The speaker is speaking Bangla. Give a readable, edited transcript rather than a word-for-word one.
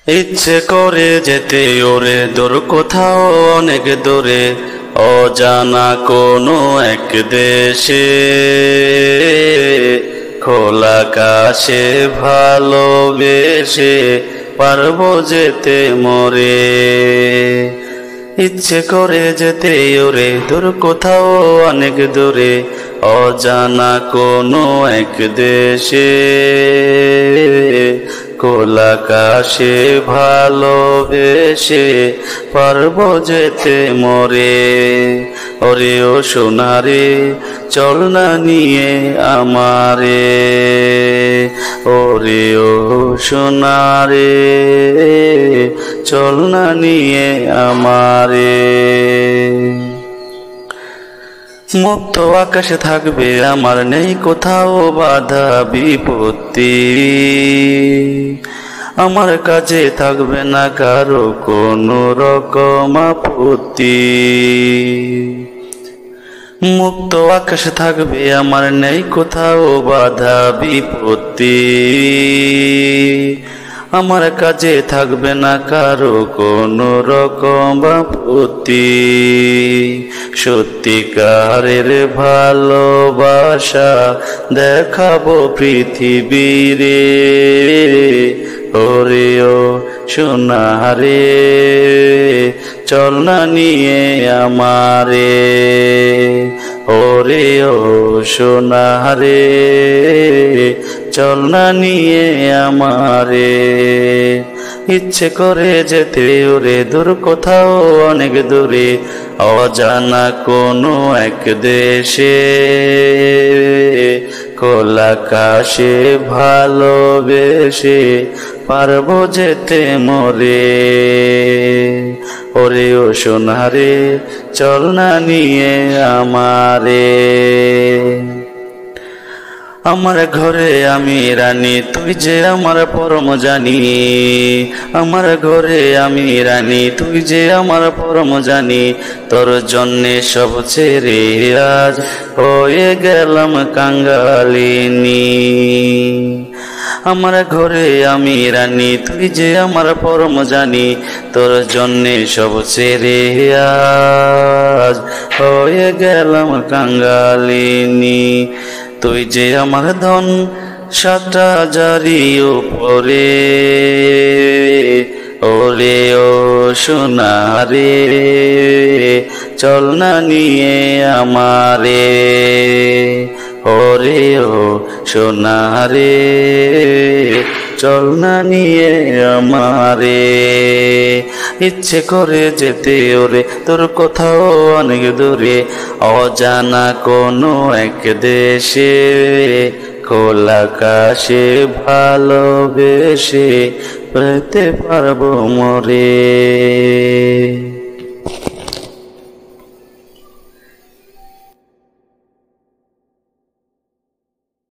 ইচ্ছে করে যেতে ওরে দূর কোথাও অনেক দূরে, অজানা কোনো এক দেশে, খোলা আকাশে ভালোবেসে পারবো যেতে মরে। ইচ্ছে করে যেতে ওরে দূর কোথাও অনেক দূরে, অজানা কোনো এক দেশে, খোলা আকাশে ভালোবেসে পারবো যেতে মরে। ওরে ও সোনারে চল না নিয়ে আমারে, ওরে ও সোনারে চল না নিয়ে আমারে। মুক্ত আকাশে থাকবে আমার, নেই কোথাও বাধা বিপত্তি, আমার কাছে থাকবে না কারো কোনো রকম আপত্তি। মুক্ত আকাশে থাকবে আমার, নেই কোথাও বাধা বিপত্তি, আমার কাছে থাকবে না কারো কোনো রকম আপত্তি। সত্যিকারের ভালোবাসা দেখাবো পৃথিবীরে, ওরে ও সোনারে চল না নিয়ে আমারে, ওরে ও সোনারে চল না নিয়ে আমারে। ইচ্ছে করে যেতে ওরে দূর কোথাও অনেক দূরে, অজানা কোনো এক দেশে, খোলা আকাশে ভালোবেসে পারবো যেতে মরে। ওরে ও সোনারে চল না নিয়ে আমারে। আমার ঘরে আমি রানী, তুই যে আমার পরম জানি, আমার ঘরে আমি রানী, তুই যে আমার পরম জানি, তোর জন্যে সব ছেড়ে আজ হয়ে গেলাম কাঙ্গালিনী। আমার ঘরে আমি রানী, তুই যে আমার পরম জানি, তোর জন্যে সব ছেড়ে আজ হয়ে গেলাম কাঙ্গালিনী। তুই যে আমার ধন সাতটা জারি উপরে, ওরে ও সোনারে চল না নিয়ে আমারে, ওরে ও সোনারে চল না নিয়ে আমারে। ইচ্ছে করে যেতে ওরে তোর কোথাও অনেক দূরে, অজানা কোনো এক দেশে, খোলা আকাশে ভালোবেসে পেতে পারবো মরে।